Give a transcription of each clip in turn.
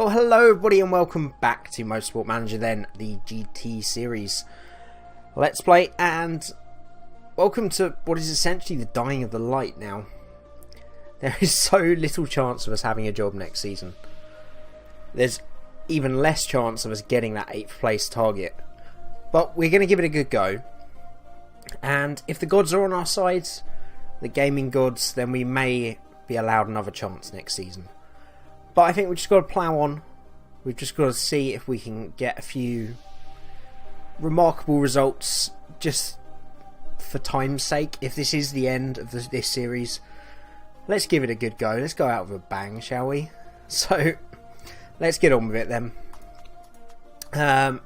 Well, hello everybody and welcome back to Motorsport Manager then, the GT series Let's Play, and welcome to what is essentially the dying of the light now. There is so little chance of us having a job next season. There's even less chance of us getting that 8th place target. But we're going to give it a good go. And if the gods are on our side, the gaming gods, then we may be allowed another chance next season. But I think we've just got to plough on. We've just got to see if we can get a few remarkable results just for time's sake. If this is the end of this series, let's give it a good go. Let's go out with a bang, shall we? So, let's get on with it then.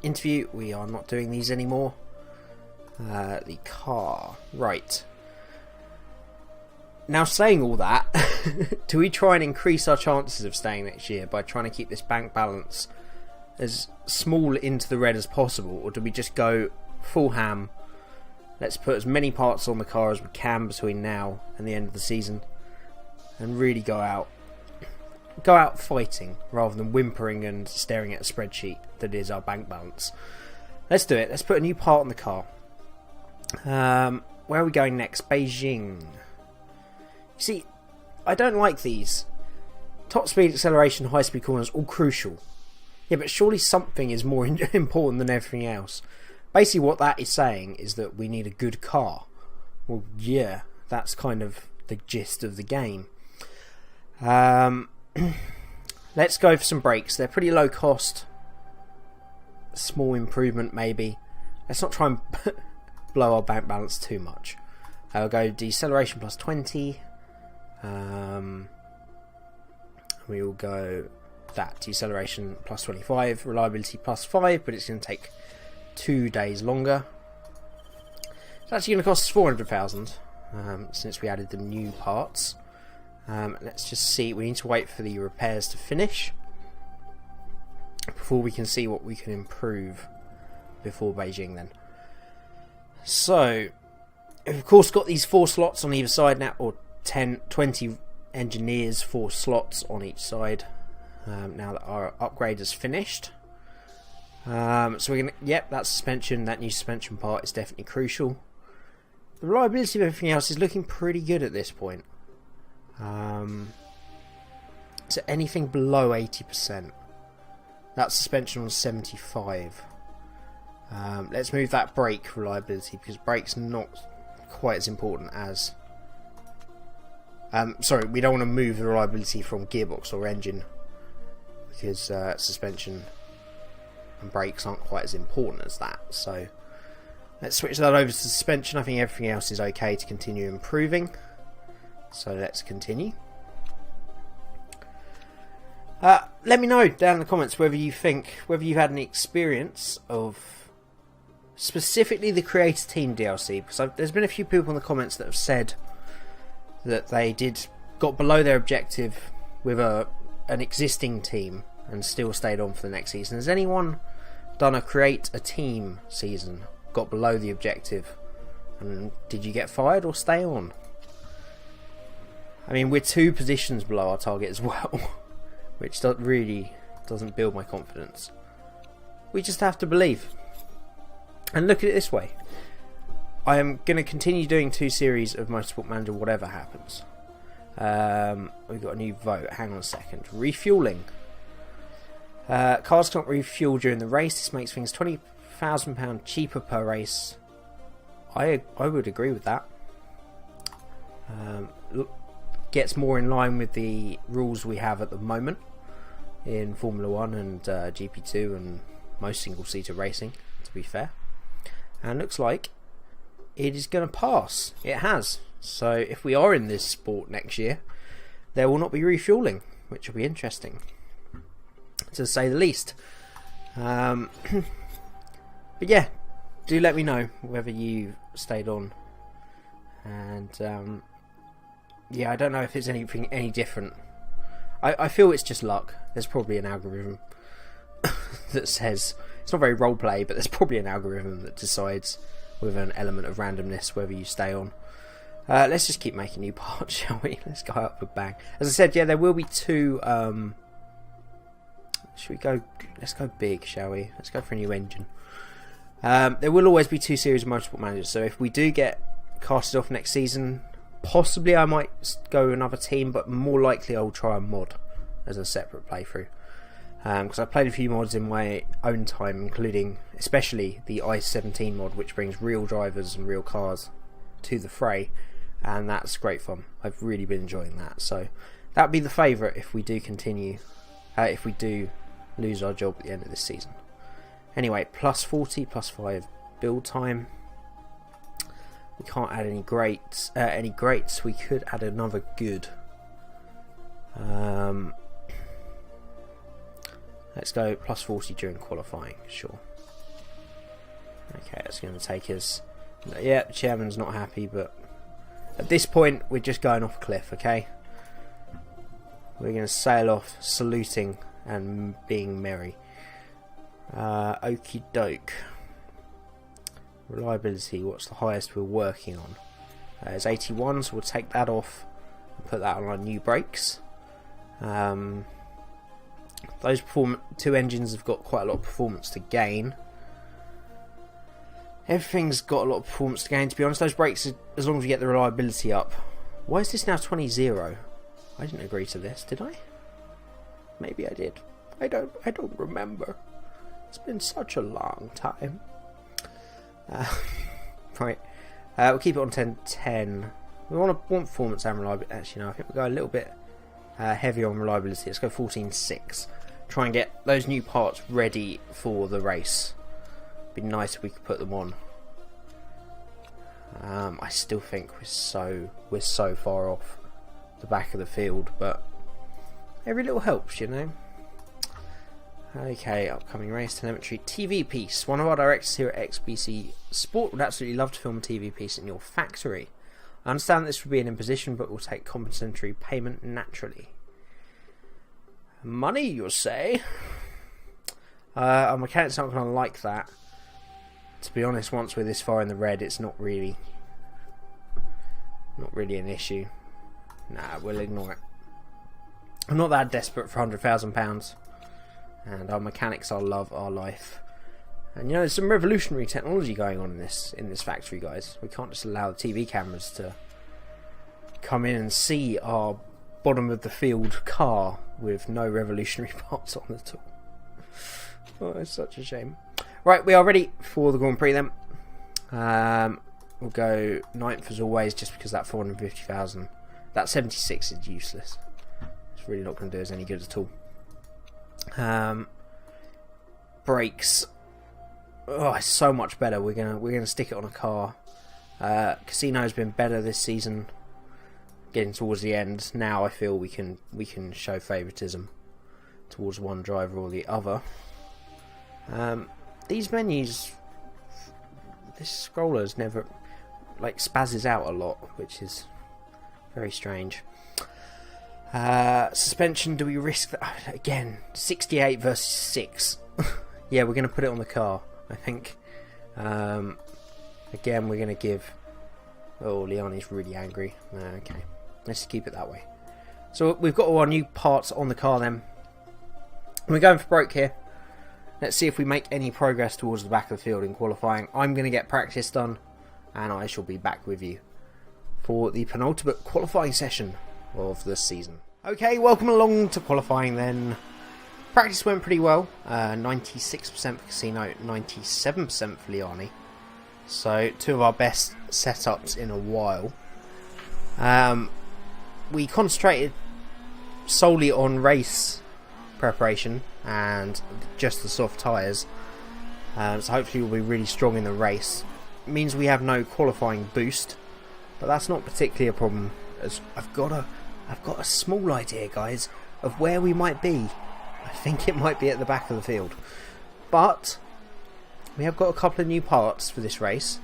Interview, we are not doing these anymore. The car, right. Now, saying all that, do we try and increase our chances of staying next year by trying to keep this bank balance as small into the red as possible, or do we just go full ham? Let's put as many parts on the car as we can between now and the end of the season, and really go out fighting rather than whimpering and staring at a spreadsheet that is our bank balance. Let's do it. Let's put a new part on the car. Where are we going next? Beijing. See, I don't like these. Top speed, acceleration, high speed corners, all crucial. Yeah, but surely something is more important than everything else. Basically what that is saying is that we need a good car. Well, yeah, that's kind of the gist of the game. Let's go for some brakes. They're pretty low cost. Small improvement maybe. Let's not try and blow our bank balance too much. I'll go deceleration plus 20. We will go that deceleration plus 25, reliability plus 5, but it's going to take 2 days longer. It's actually going to cost us 400,000 since we added the new parts. Let's just see. We need to wait for the repairs to finish before we can see what we can improve before Beijing then. So, we've of course got these 4 slots on either side now, or 20 engineers, 4 slots on each side. Now that our upgrade is finished. So we're gonna, yep, that suspension, that new suspension part is definitely crucial. The reliability of everything else is looking pretty good at this point. So anything below 80%. That suspension was 75. Let's move that brake reliability, because brake's not quite as important as... sorry, we don't want to move the reliability from gearbox or engine, because suspension and brakes aren't quite as important as that. So let's switch that over to suspension. I think everything else is okay to continue improving. So let's continue. Let me know down in the comments whether you've had any experience of specifically the Creator Team DLC, because there's been a few people in the comments that have said that they got below their objective with an existing team and still stayed on for the next season. Has anyone done a Create a Team season, got below the objective, and did you get fired or stay on? I mean, we're 2 positions below our target as well, which really doesn't build my confidence. We just have to believe. And look at it this way. I am going to continue doing 2 series of Motorsport Manager whatever happens. We've got a new vote. Hang on a second. Refueling. Cars can't refuel during the race. This makes things £20,000 cheaper per race. I would agree with that. Gets more in line with the rules we have at the moment in Formula 1 and GP2 and most single-seater racing, to be fair. And looks like it is going to pass. It has. So if we are in this sport next year, there will not be refueling, which will be interesting, to say the least. But yeah, do let me know whether you stayed on. And yeah, I don't know if it's anything any different. I feel it's just luck. There's probably an algorithm that says, it's not very roleplay, but there's probably an algorithm that decides with an element of randomness whether you stay on. Let's just keep making new parts, shall we? Let's go up with bang. As I said, yeah, there will be two Should we go? Let's go big, shall we? Let's go for a new engine. There will always be 2 series of Motorsport Managers, so if we do get casted off next season, possibly I might go another team, but more likely I'll try a mod as a separate playthrough. Because I've played a few mods in my own time, including especially the i17 mod, which brings real drivers and real cars to the fray, and that's great fun. I've really been enjoying that. So that would be the favourite if we do continue, if we do lose our job at the end of this season. Anyway, plus 40, plus 5 build time. We can't add any greats. We could add another good. Let's go plus 40 during qualifying, sure. Okay, that's going to take us... Yeah, the chairman's not happy, but at this point we're just going off a cliff, okay? We're going to sail off saluting and being merry. Okie doke. Reliability, what's the highest we're working on? It's 81, so we'll take that off and put that on our new brakes. Those 2 engines have got quite a lot of performance to gain. Everything's got a lot of performance to gain, to be honest. Those brakes, as long as we get the reliability up. Why is this now 20-0? I didn't agree to this, did I? Maybe I did. I don't remember. It's been such a long time. Right. We'll keep it on 10-10. We want performance and reliability. Actually, no, I think we'll go a little bit heavier on reliability. Let's go 14-6. Try and get those new parts ready for the race. Be nice if we could put them on. I still think we're so far off the back of the field, but every little helps, you know. Okay, upcoming race telemetry TV piece. One of our directors here at XBC Sport would absolutely love to film a TV piece in your factory. I understand this would be an imposition, but will take compensatory payment naturally. Money, you say? Our mechanics aren't going to like that. To be honest, once we're this far in the red, it's not really an issue. Nah, we'll ignore it. I'm not that desperate for £100,000, and our mechanics are love our life. And you know, there's some revolutionary technology going on in this factory, guys. We can't just allow the TV cameras to come in and see our bottom of the field car with no revolutionary parts on at all. Oh, it's such a shame. Right, we are ready for the Grand Prix then. We'll go 9th as always, just because that 450,000, that 76 is useless. It's really not going to do us any good at all. Brakes. Oh, it's so much better. We're gonna stick it on a car. Casino's been better this season. Getting towards the end now, I feel we can show favouritism towards one driver or the other. These menus, this scroller's never spazzes out a lot, which is very strange. Suspension, do we risk that again? 68 versus 6. Yeah, we're going to put it on the car, I think. Again, we're going to give... Oh, Liani's really angry. Okay, let's keep it that way. So we've got all our new parts on the car then. We're going for broke here. Let's see if we make any progress towards the back of the field in qualifying. I'm going to get practice done, and I shall be back with you for the penultimate qualifying session of the season. Okay, welcome along to qualifying then. Practice went pretty well. 96% for Casino, 97% for Liani. So, 2 of our best setups in a while. We concentrated solely on race preparation and just the soft tyres. So hopefully we'll be really strong in the race. It means we have no qualifying boost, but that's not particularly a problem, as I've got a small idea, guys, of where we might be. I think it might be at the back of the field, but we have got a couple of new parts for this race,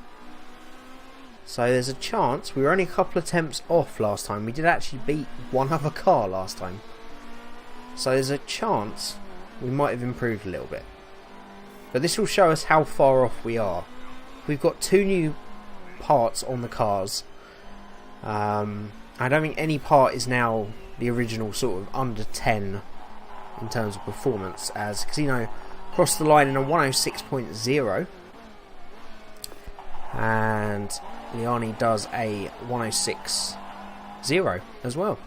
so there's a chance. We were only a couple of attempts off last time. We did actually beat one other car last time, so there's a chance we might have improved a little bit. But this will show us how far off we are. We've got 2 new parts on the cars. I don't think any part is now the original sort of under 10 in terms of performance, as Casino crossed the line in a 106.0 and Liani does a 106.0 as well.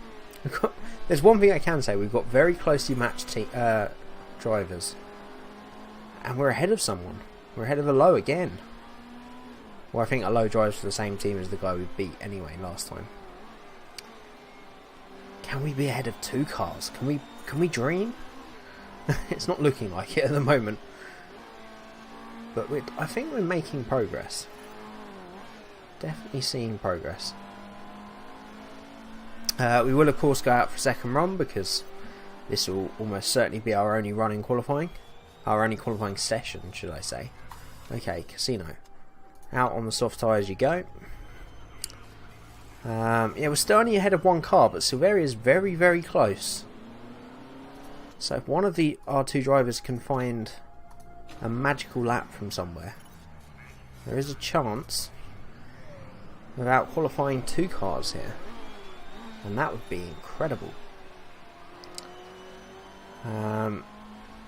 There's one thing I can say, we've got very closely matched drivers, and we're ahead of someone. We're ahead of Alo again. Well, I think Alo drives for the same team as the guy we beat anyway last time. Can we be ahead of 2 cars? Can we dream? It's not looking like it at the moment, but I think we're making progress. Definitely seeing progress. We will of course go out for a second run, because this will almost certainly be our only run in qualifying. Our only qualifying session, should I say. Okay, Casino. Out on the soft tyres you go. Yeah, we're still only ahead of 1 car, but Silveria is very, very close. So if one of our 2 drivers can find a magical lap from somewhere, there is a chance without qualifying 2 cars here, and that would be incredible.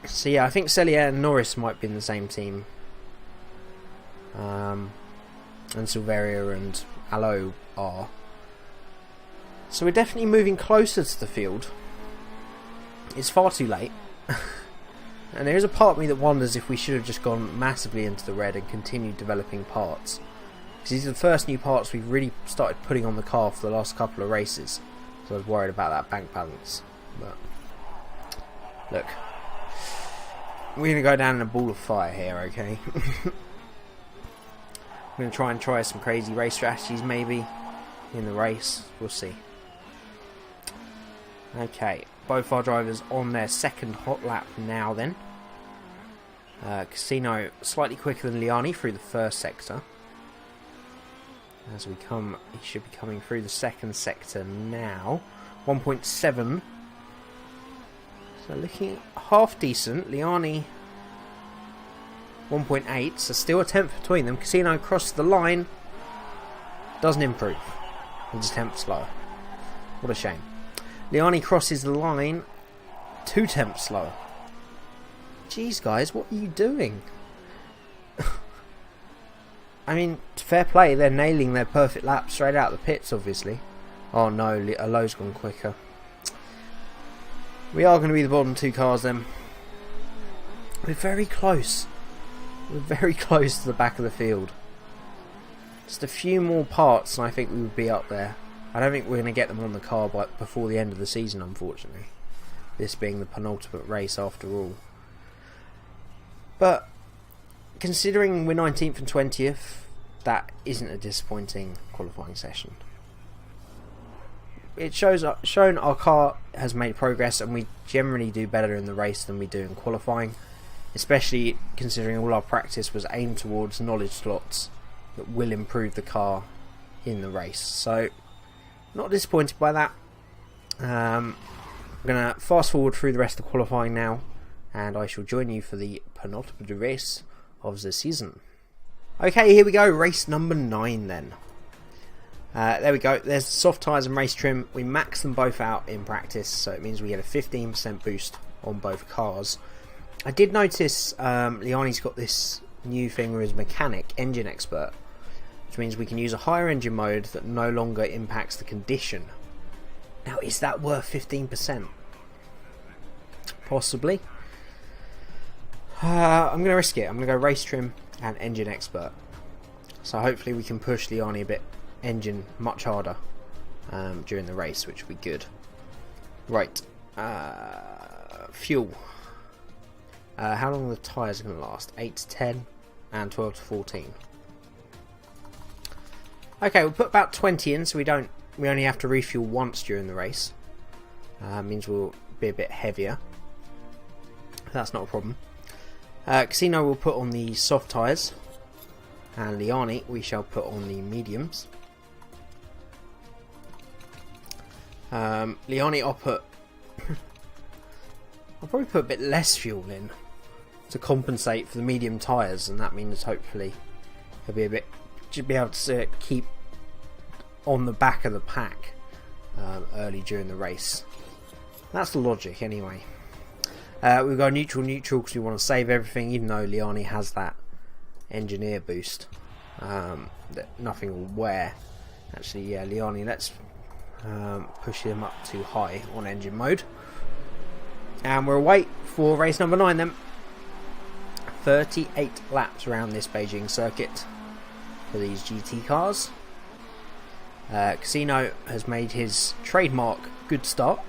So yeah, I think Celia and Norris might be in the same team, and Silveria and Alo are. So we're definitely moving closer to the field. It's far too late. And there is a part of me that wonders if we should have just gone massively into the red and continued developing parts. Because these are the first new parts we've really started putting on the car for the last couple of races. So I was worried about that bank balance. But look, we're going to go down in a ball of fire here, okay? I'm going to try some crazy race strategies maybe in the race. We'll see. Okay, both our drivers on their second hot lap now then. Casino slightly quicker than Liani through the first sector. As we come, he should be coming through the second sector now. 1.7. So looking half decent. Liani 1.8, so still a tenth between them. Casino crosses the line. Doesn't improve. He's a tenth slower. What a shame. Liani crosses the line 2 tenths slower. Jeez guys, what are you doing? I mean, fair play, they're nailing their perfect lap straight out of the pits obviously. Oh no, Alo's gone quicker. We are going to be the bottom 2 cars then. We're very close. We're very close to the back of the field. Just a few more parts and I think we would be up there. I don't think we're going to get them on the car before the end of the season, unfortunately. This being the penultimate race after all. But considering we're 19th and 20th, that isn't a disappointing qualifying session. It shown our car has made progress, and we generally do better in the race than we do in qualifying, especially considering all our practice was aimed towards knowledge slots that will improve the car in the race. So not disappointed by that. I'm going to fast forward through the rest of qualifying now, and I shall join you for the penultimate race of the season. Okay, here we go, race number 9 then. There we go, there's the soft tyres and race trim. We max them both out in practice, so it means we get a 15% boost on both cars. I did notice Liani's got this new thing with his mechanic, engine expert, which means we can use a higher engine mode that no longer impacts the condition. Now, is that worth 15%? Possibly. I'm going to risk it. I'm going to go race trim and engine expert. So hopefully we can push Liani a bit, engine much harder during the race, which would be good. Right. Fuel. How long are the tyres going to last? 8 to 10 and 12 to 14. Okay, we'll put about 20 in, so we only have to refuel once during the race. Means we'll be a bit heavier. That's not a problem. Casino will put on the soft tyres, and Liani we shall put on the mediums. Liani I'll probably put a bit less fuel in to compensate for the medium tyres, and that means hopefully he'll be able to keep on the back of the pack early during the race. That's the logic anyway. We've got neutral because we want to save everything, even though Liani has that engineer boost. That nothing will wear. Actually, yeah, Liani, let's push him up to high on engine mode. And we'll wait for race number 9 then. 38 laps around this Beijing circuit for these GT cars. Casino has made his trademark good start.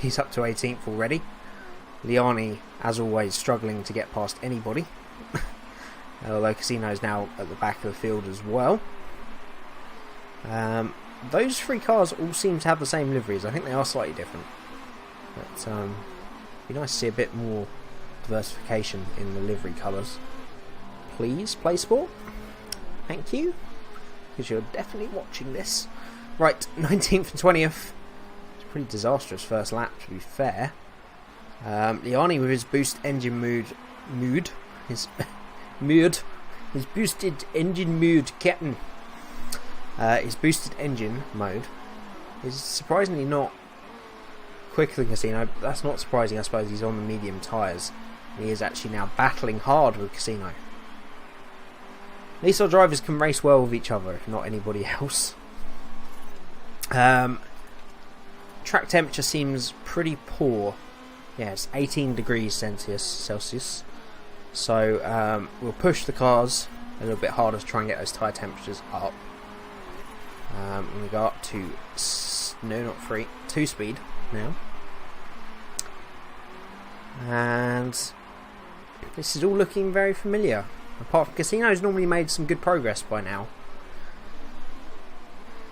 He's up to 18th already. Liani, as always, struggling to get past anybody. Although Casino is now at the back of the field as well. Those 3 cars all seem to have the same liveries. I think they are slightly different. But it'd be nice to see a bit more diversification in the livery colours. Please, Play Sport. Thank you. Because you're definitely watching this. Right, 19th and 20th. It's a pretty disastrous first lap, to be fair. Liani with his boost engine his boosted engine mood, Captain. His boosted engine mode is surprisingly not quicker than Casino. That's not surprising, I suppose. He's on the medium tyres. He is actually now battling hard with Casino. At least our drivers can race well with each other, if not anybody else. Track temperature seems pretty poor. Yeah, it's 18 degrees Celsius. So we'll push the cars a little bit harder to try and get those tyre temperatures up. And we go up to 2 speed now. And this is all looking very familiar. Apart from Casino's normally made some good progress by now.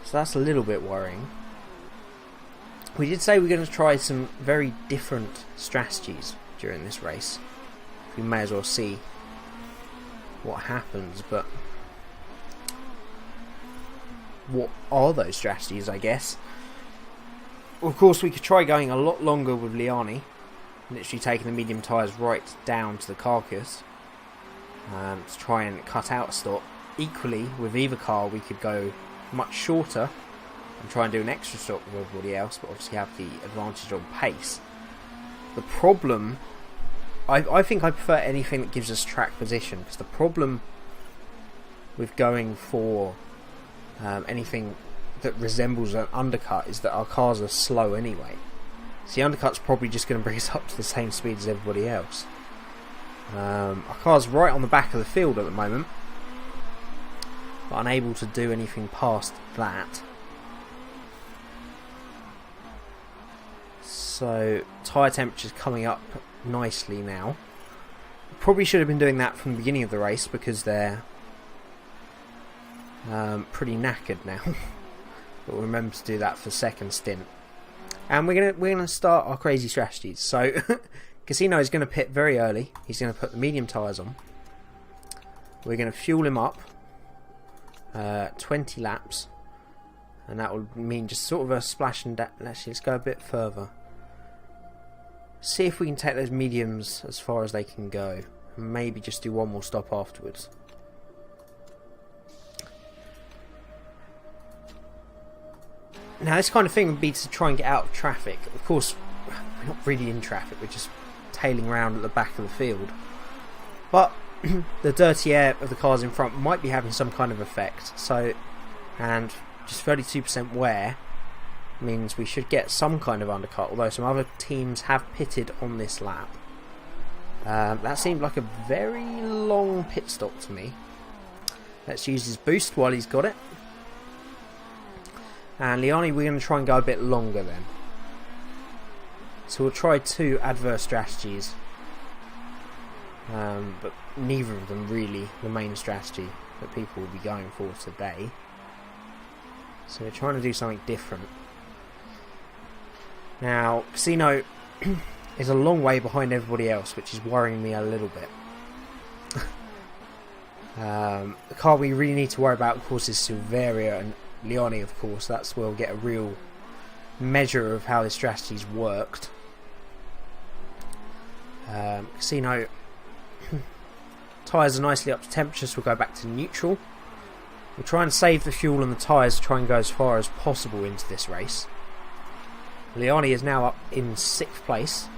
So that's a little bit worrying. We did say we're going to try some very different strategies during this race. We may as well see what happens, but what are those strategies, I guess? Of course, we could try going a lot longer with Liani, literally taking the medium tyres right down to the carcass to try and cut out a stop. Equally, with either car, we could go much shorter and try and do an extra stop with everybody else, but obviously have the advantage on pace. The problem, I think I prefer anything that gives us track position, because the problem with going for anything that resembles an undercut is that our cars are slow anyway. So the undercut's probably just going to bring us up to the same speed as everybody else. Our car's right on the back of the field at the moment, but unable to do anything past that. So tyre temperature's coming up nicely now. Probably should have been doing that from the beginning of the race, because they're pretty knackered now. But we'll remember to do that for the second stint. And we're gonna start our crazy strategies. So Casino is going to pit very early. He's going to put the medium tyres on. We're going to fuel him up 20 laps, and that will mean just sort of a splash and actually let's go a bit further. See if we can take those mediums as far as they can go, and maybe just do one more stop afterwards. Now this kind of thing would be to try and get out of traffic. Of course, we're not really in traffic, we're just tailing around at the back of the field. But the dirty air of the cars in front might be having some kind of effect. So, and just 32% wear means we should get some kind of undercut, although some other teams have pitted on this lap. That seemed like a very long pit stop to me. Let's use his boost while he's got it. And Liani, we're going to try and go a bit longer then. So we'll try 2 adverse strategies, but neither of them really the main strategy that people will be going for today. So we're trying to do something different. Now, Casino is a long way behind everybody else, which is worrying me a little bit. The car we really need to worry about, of course, is Silveria and Liani, of course. That's where we'll get a real measure of how this strategy's worked. Casino tyres are nicely up to temperature, so we'll go back to neutral. We'll try and save the fuel on the tyres to try and go as far as possible into this race. Liani is now up in 6th place.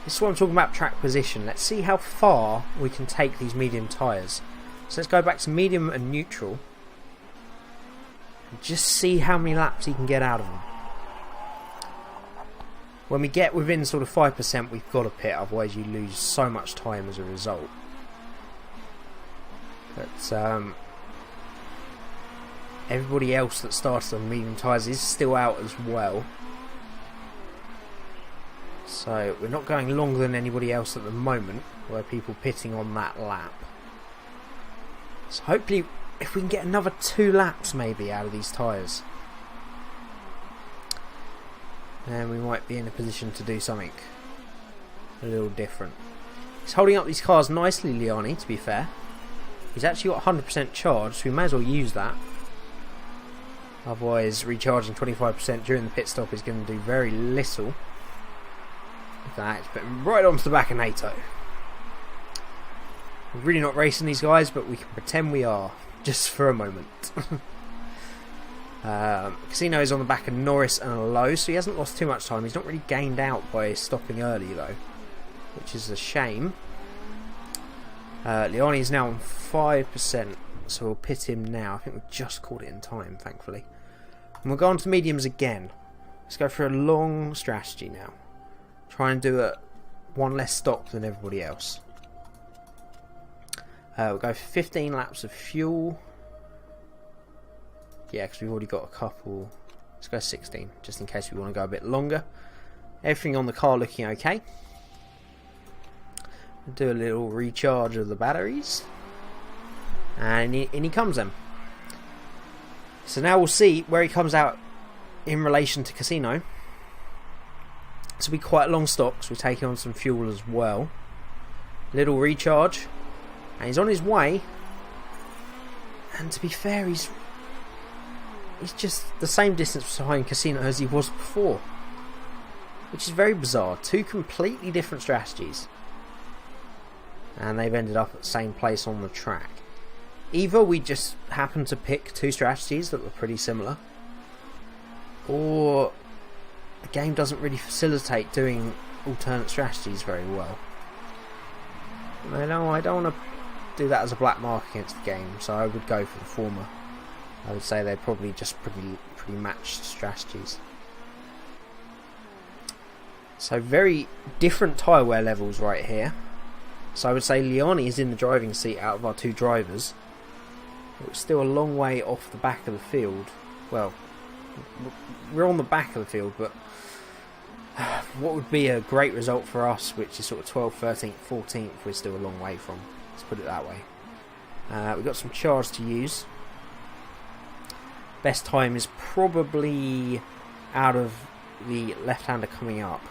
This is what I'm talking about, track position. Let's see how far we can take these medium tyres. So let's go back to medium and neutral. And just see how many laps you can get out of them. When we get within sort of 5%, we've got to pit, otherwise you lose so much time as a result. But everybody else that started on medium tyres is still out as well. So we're not going longer than anybody else at the moment, where people pitting on that lap. So hopefully if we can get another 2 laps maybe out of these tyres, then we might be in a position to do something a little different. He's holding up these cars nicely, Liani, to be fair. He's actually got 100% charge, so we may as well use that. Otherwise recharging 25% during the pit stop is going to do very little. Look at that, it's putting right onto the back of NATO. We're really not racing these guys, but we can pretend we are, just for a moment. Casino is on the back of Norris and Lowe, so he hasn't lost too much time. He's not really gained out by stopping early though, which is a shame. Liani is now on 5%, so we'll pit him now. I think we've just caught it in time, thankfully. And we'll go on to mediums again. Let's go for a long strategy now. Try and do one less stop than everybody else. We'll go for 15 laps of fuel. Yeah, because we've already got a couple. Let's go 16, just in case we want to go a bit longer. Everything on the car looking okay. Do a little recharge of the batteries. And in he comes then. So now we'll see where he comes out in relation to Casino. This will be quite long stops. We're taking on some fuel as well. Little recharge. And he's on his way. And to be fair, he's just the same distance behind Casino as he was before. Which is very bizarre. 2 completely different strategies. And they've ended up at the same place on the track. Either we just happened to pick 2 strategies that were pretty similar, or the game doesn't really facilitate doing alternate strategies very well. I don't want to do that as a black mark against the game, so I would go for the former. I would say they're probably just pretty matched strategies. So very different tyre wear levels right here. So I would say Liani is in the driving seat out of our 2 drivers. It's still a long way off the back of the field. Well, we're on the back of the field, but what would be a great result for us, which is sort of 12th, 13th, 14th, we're still a long way from. Let's put it that way. We've got some charge to use. Best time is probably out of the left-hander coming up.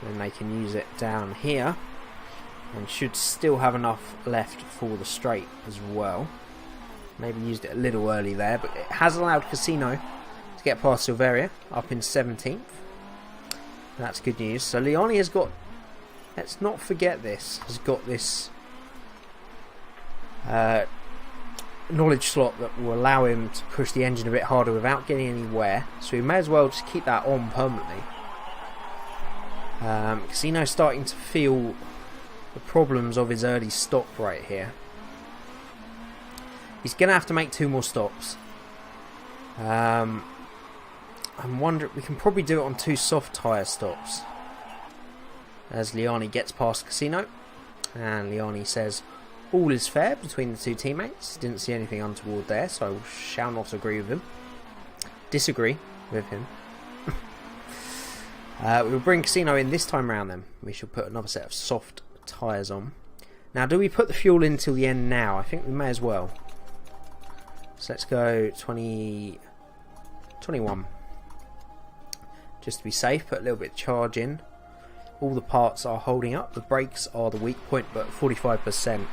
Then they can use it down here. And should still have enough left for the straight as well. Maybe used it a little early there, but it has allowed Casino to get past Silveria up in 17th. That's good news. So Liani has got, let's not forget this, has got this knowledge slot that will allow him to push the engine a bit harder without getting any wear. So we may as well just keep that on permanently. Casino's starting to feel the problems of his early stop right here. He's going to have to make 2 more stops. I'm wondering, we can probably do it on 2 soft tyre stops. As Liani gets past Casino. And Liani says, all is fair between the 2 teammates. Didn't see anything untoward there, so I shall not agree with him. Disagree with him. We will bring Casino in this time round then. We shall put another set of soft tyres on. Now, do we put the fuel in till the end now? I think we may as well. So let's go 21. Just to be safe, put a little bit of charge in. All the parts are holding up. The brakes are the weak point, but 45%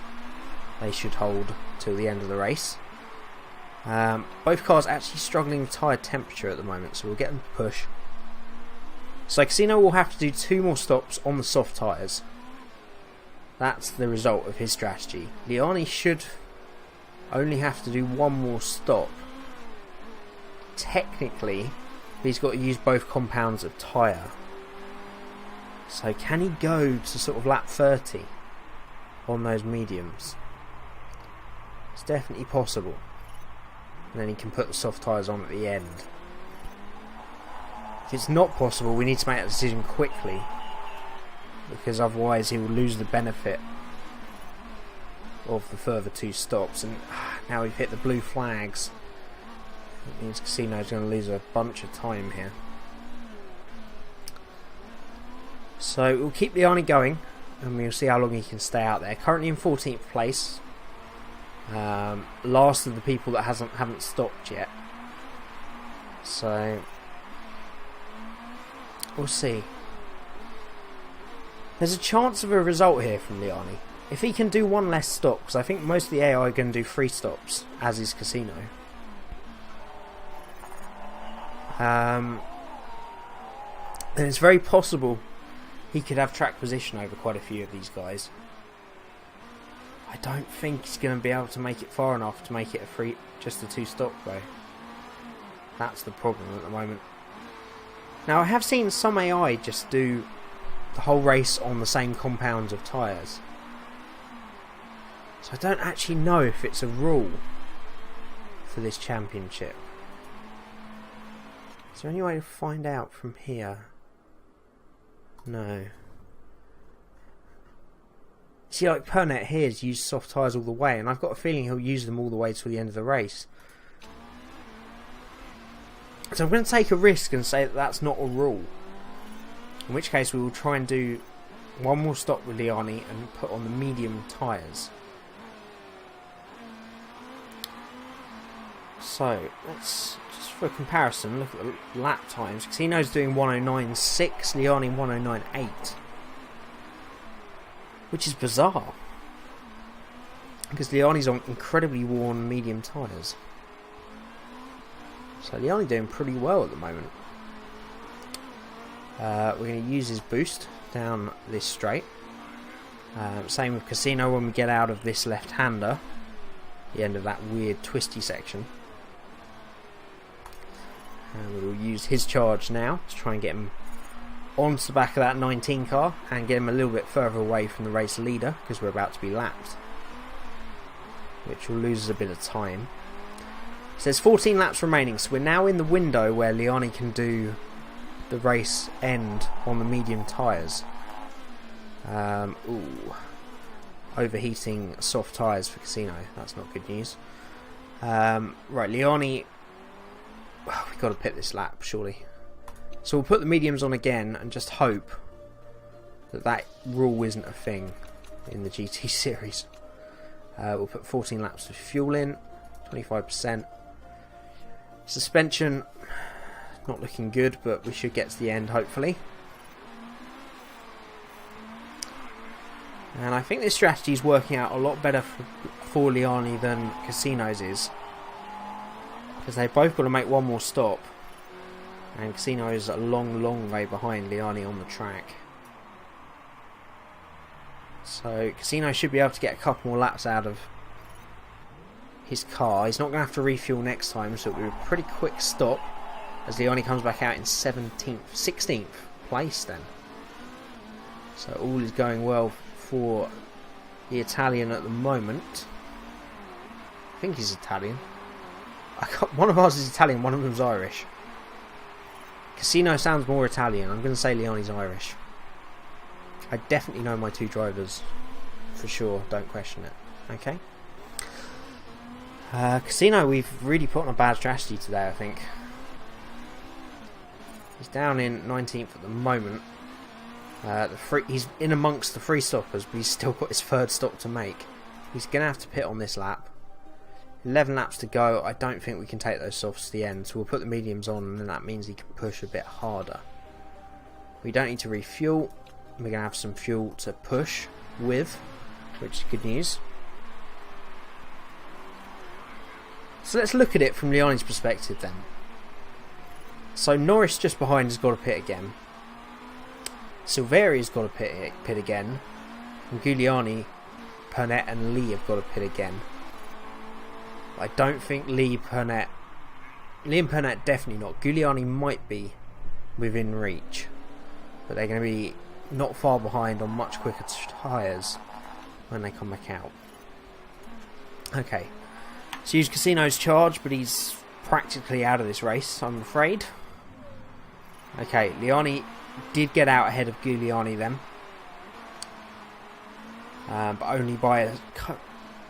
they should hold till the end of the race. Both cars actually struggling with tyre temperature at the moment, so we'll get them to push. So Casino will have to do 2 more stops on the soft tyres. That's the result of his strategy. Liani should only have to do 1 more stop. Technically, he's got to use both compounds of tyre. So can he go to sort of lap 30 on those mediums? It's definitely possible. And then he can put the soft tyres on at the end. If it's not possible, we need to make that decision quickly, because otherwise he will lose the benefit of the further 2 stops. And now we've hit the blue flags. It means Casino's going to lose a bunch of time here. So we'll keep Liani going, and we'll see how long he can stay out there. Currently in 14th place. Last of the people that haven't stopped yet. So we'll see. There's a chance of a result here from Liani. If he can do 1 less stop, because I think most of the AI are going to do 3 stops, as is Casino. Then it's very possible he could have track position over quite a few of these guys. I don't think he's going to be able to make it far enough to make it just a 2 stop though. That's the problem at the moment. Now I have seen some AI just do the whole race on the same compounds of tyres. So I don't actually know if it's a rule for this championship. Is there any way to find out from here? No. See, like Pernet here has used soft tyres all the way, and I've got a feeling he'll use them all the way to the end of the race. So I'm going to take a risk and say that that's not a rule. In which case we will try and do 1 more stop with Liani and put on the medium tyres. So let's, just for comparison, look at the lap times. Casino's doing 109.6, Liani 109.8. Which is bizarre, because Liani's on incredibly worn medium tyres. So Liani doing pretty well at the moment. We're going to use his boost down this straight. Same with Casino when we get out of this left-hander, the end of that weird twisty section. And we'll use his charge now to try and get him onto the back of that 19 car and get him a little bit further away from the race leader, because we're about to be lapped, which will lose us a bit of time. So there's 14 laps remaining, so we're now in the window where Liani can do the race end on the medium tyres. Overheating soft tyres for Casino, that's not good news. Right, Liani, we've got to pit this lap surely. So we'll put the mediums on again and just hope that that rule isn't a thing in the GT series. We'll put 14 laps of fuel in, 25%. Suspension, not looking good, but we should get to the end hopefully. And I think this strategy is working out a lot better for Liani than Casino's is, because they've both got to make 1 more stop. And Casino is a long way behind Liani on the track. So Casino should be able to get a couple more laps out of his car. He's not going to have to refuel next time, so it'll be a pretty quick stop as Liani comes back out in 16th place then. So all is going well for the Italian at the moment. I think he's Italian. One of ours is Italian, one of them's Irish. Casino sounds more Italian. I'm going to say Liani's Irish. I definitely know my 2 drivers for sure. Don't question it. Okay. Casino, we've really put on a bad strategy today, I think. He's down in 19th at the moment. He's in amongst the 3 stoppers, but he's still got his 3rd stop to make. He's going to have to pit on this lap. 11 laps to go. I don't think we can take those softs to the end, so we'll put the mediums on, and then that means he can push a bit harder. We don't need to refuel. We're going to have some fuel to push with, which is good news. So let's look at it from Liani's perspective then. So Norris just behind has got to pit again. Silveri's got to pit again. And Giuliani, Pernet and Lee have got to pit again. I don't think Lee and Pernet definitely not. Giuliani might be within reach, but they're going to be not far behind on much quicker tyres when they come back out. Okay, so use Casino's charge, but he's practically out of this race, I'm afraid. Okay, Liani did get out ahead of Giuliani then, but only by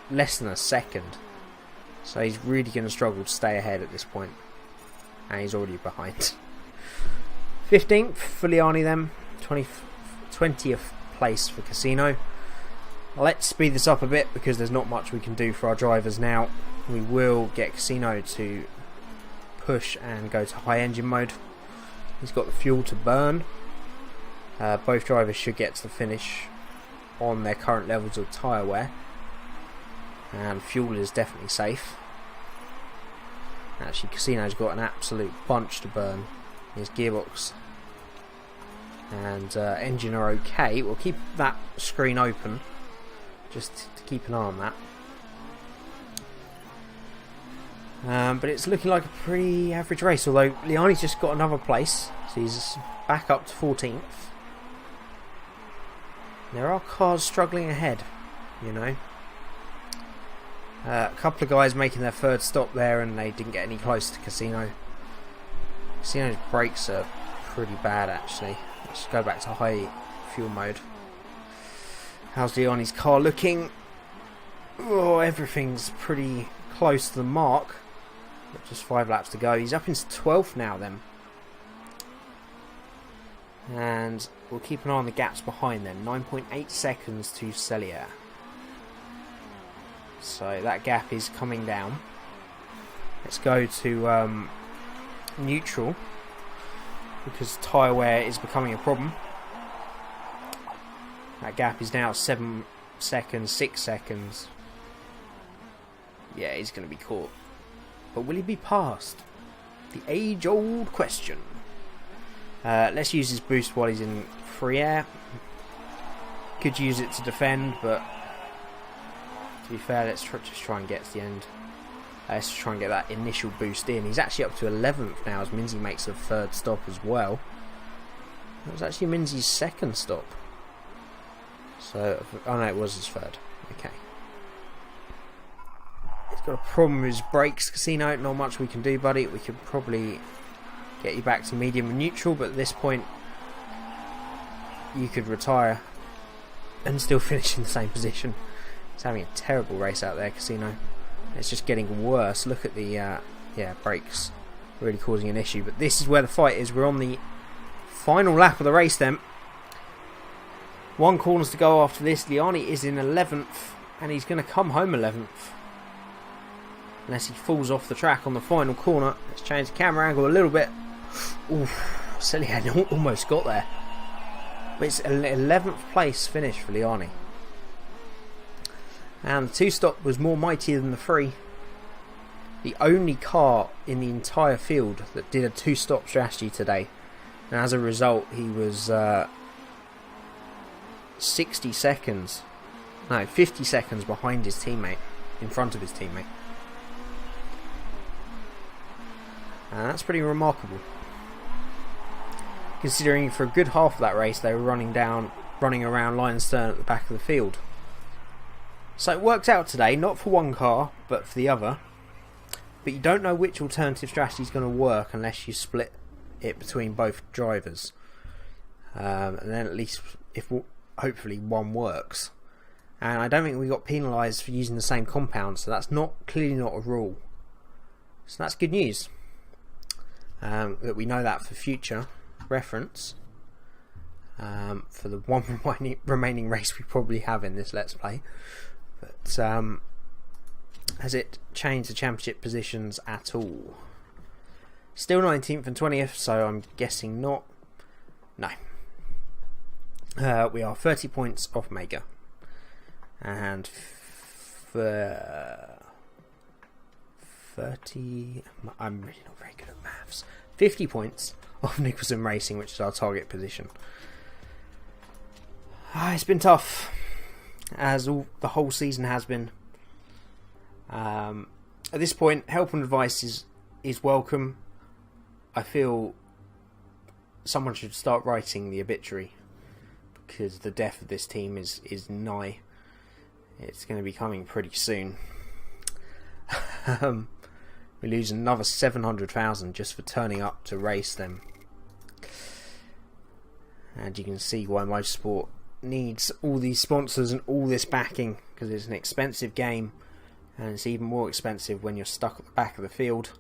less than a second. So he's really going to struggle to stay ahead at this point, and he's already behind. 15th for Liani then, 20th place for Casino. Let's speed this up a bit because there's not much we can do for our drivers now. We will get Casino to push and go to high engine mode. He's got the fuel to burn. Both drivers should get to the finish on their current levels of tyre wear, and fuel is definitely safe. Actually, Casino's got an absolute bunch to burn. His gearbox and engine are okay. We'll keep that screen open just to keep an eye on that. But it's looking like a pretty average race, although Liani's just got another place, so he's back up to 14th. There are cars struggling ahead, you know. A couple of guys making their third stop there, and they didn't get any closer to Casino. Casino's brakes are pretty bad actually. Let's go back to high fuel mode. How's Liani's car looking? Oh, everything's pretty close to the mark. Just 5 laps to go. He's up into 12th now then. And we'll keep an eye on the gaps behind them. 9.8 seconds to Cellier. So that gap is coming down. Let's go to neutral, because tyre wear is becoming a problem. That gap is now 7 seconds, 6 seconds. Yeah, he's going to be caught. But will he be passed? The age-old question. Let's use his boost while he's in free air. Could use it to defend, but to be fair, let's just try and get to the end. Let's try and get that initial boost in. He's actually up to 11th now as Minzy makes a third stop as well. That was actually Minzy's second stop. So, oh no, it was his third. Okay. He's got a problem with his brakes, Casino. Not much we can do, buddy. We could probably get you back to medium and neutral, but at this point you could retire and still finish in the same position. He's having a terrible race out there, Casino. It's just getting worse. Look at the yeah, brakes really causing an issue. But this is where the fight is. We're on the final lap of the race then. 1 corners to go after this. Liani is in 11th, and he's going to come home 11th. Unless he falls off the track on the final corner. Let's change the camera angle a little bit. Oof, Cellier almost got there. But it's an 11th place finish for Liani. And the 2-stop was more mighty than the 3. The only car in the entire field that did a 2-stop strategy today. And as a result, he was 50 seconds behind his teammate, in front of his teammate. And that's pretty remarkable, considering for a good half of that race they were running around line and stern at the back of the field. So it worked out today, not for one car, but for the other. But you don't know which alternative strategy is going to work unless you split it between both drivers. And then at least, hopefully, one works. And I don't think we got penalised for using the same compound, so that's clearly not a rule. So that's good news. That we know that for future reference. For the one remaining race we probably have in this Let's Play. But has it changed the championship positions at all? Still 19th and 20th, so I'm guessing not. No. We are 30 points off Mega. And for 30... I'm really not very good at maths. 50 points off Nicholson Racing, which is our target position. It's been tough, as the whole season has been. At this point, help and advice is welcome. I feel someone should start writing the obituary, because the death of this team is nigh. It's going to be coming pretty soon. We lose another 700,000 just for turning up to race them. And you can see why Motorsport needs all these sponsors and all this backing, because it's an expensive game, and it's even more expensive when you're stuck at the back of the field.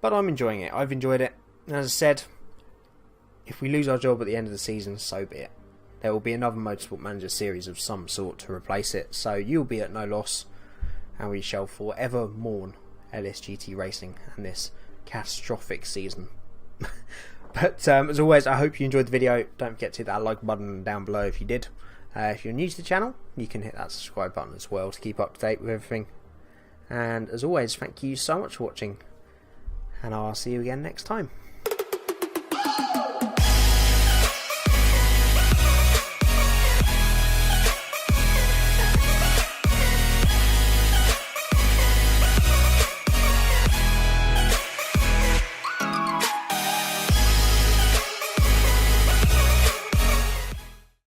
But I'm enjoying it. I've enjoyed it. And as I said, if we lose our job at the end of the season, so be it. There will be another Motorsport Manager series of some sort to replace it, so you'll be at no loss, and we shall forever mourn LSGT Racing and this catastrophic season. But as always, I hope you enjoyed the video. Don't forget to hit that like button down below if you did. If you're new to the channel, you can hit that subscribe button as well to keep up to date with everything. And as always, thank you so much for watching, and I'll see you again next time.